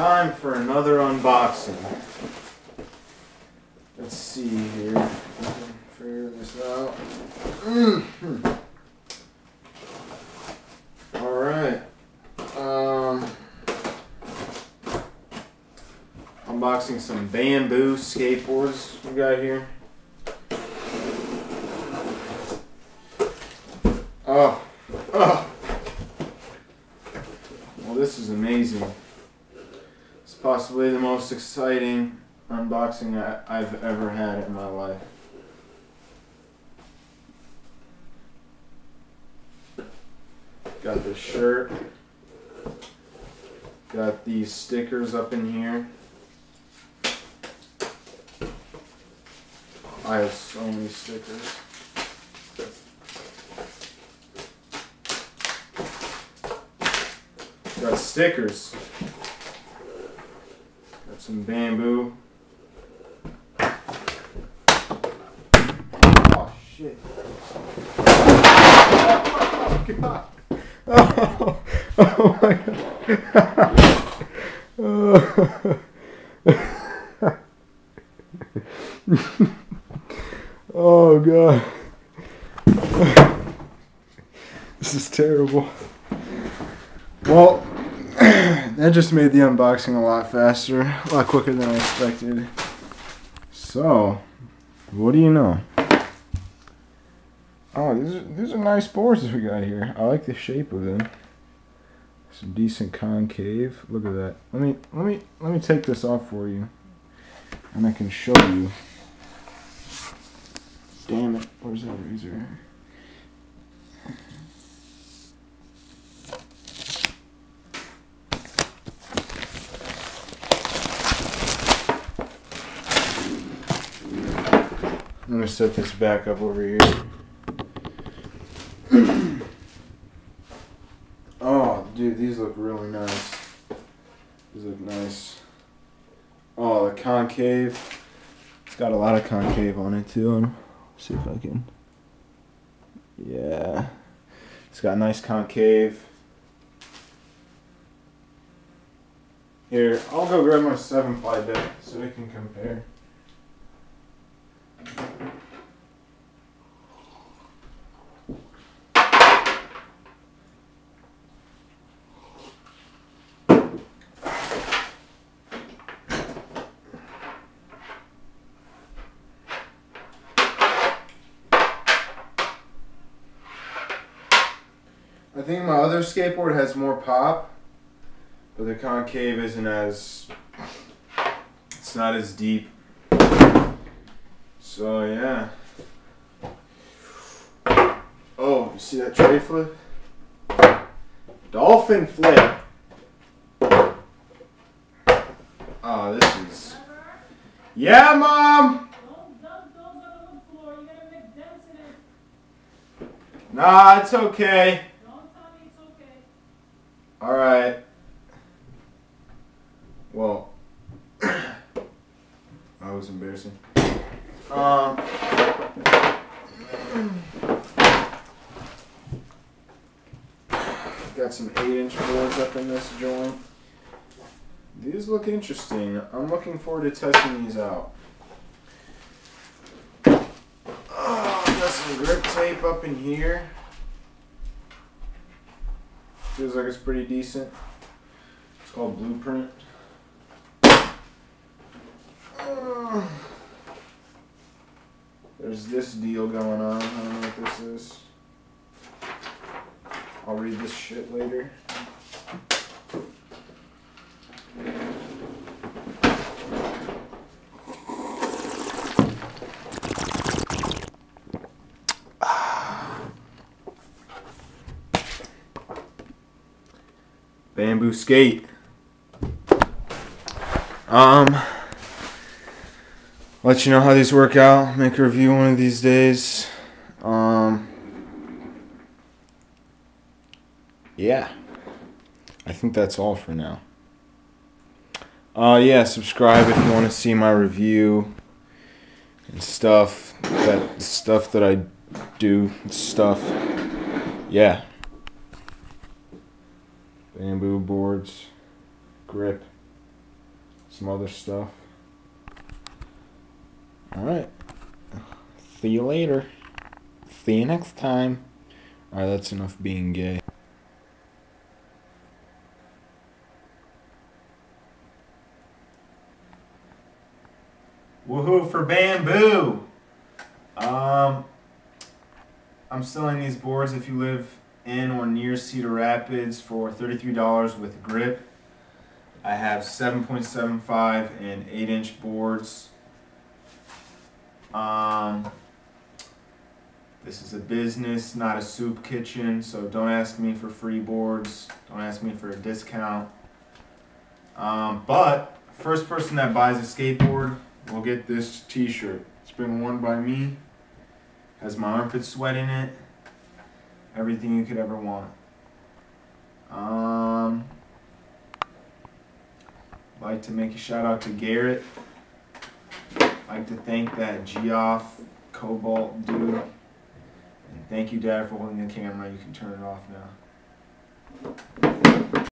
time for another unboxing. Let's see here. I can figure this out. Alright. Unboxing some bamboo skateboards we got here. Oh. Well, this is amazing. It's possibly the most exciting unboxing I've ever had in my life. Got the shirt. Got these stickers up in here. I have so many stickers. Got stickers. Got some bamboo. Oh shit. Oh god. Oh my god. Oh god. This is terrible. Well, that just made the unboxing a lot faster, a lot quicker than I expected. So, what do you know? Oh, these are nice boards we got here. I like the shape of them. Some decent concave. Look at that. Let me take this off for you, and I can show you. Damn it! Where's that razor? I'm gonna set this back up over here. Oh, dude, these look really nice. These look nice. Oh, the concave. It's got a lot of concave on it too. Let's see if I can. Yeah. It's got nice concave. Here, I'll go grab my 7-ply bit so we can compare. I think my other skateboard has more pop, but the concave isn't as, it's not as deep. So yeah. Oh, you see that tray flip? Dolphin flip. Oh, this is, yeah, Mom! Nah, it's okay. All right. Well, that was embarrassing. Got some 8-inch boards up in this joint. These look interesting. I'm looking forward to testing these out. Got some grip tape up in here. Feels like it's pretty decent. It's called Blueprint. There's this deal going on. I don't know what this is. I'll read this shit later. Bamboo skate. Let you know how these work out. Make a review one of these days. Yeah. I think that's all for now. Yeah, subscribe if you want to see my review and stuff. That I do. Yeah. Bamboo boards. Grip. some other stuff. Alright. See you later. See you next time. Alright, that's enough being gay. Woohoo for bamboo! I'm selling these boards if you live in or near Cedar Rapids for $33 with grip. I have 7.75 and 8-inch boards. This is a business, not a soup kitchen, so don't ask me for free boards. Don't ask me for a discount. But first person that buys a skateboard will get this t-shirt. It's been worn by me. Has my armpit sweat in it. Everything you could ever want. Like to make a shout out to Garrett. Like to thank that Geoff Cobalt dude. And thank you, Dad, for holding the camera. You can turn it off now.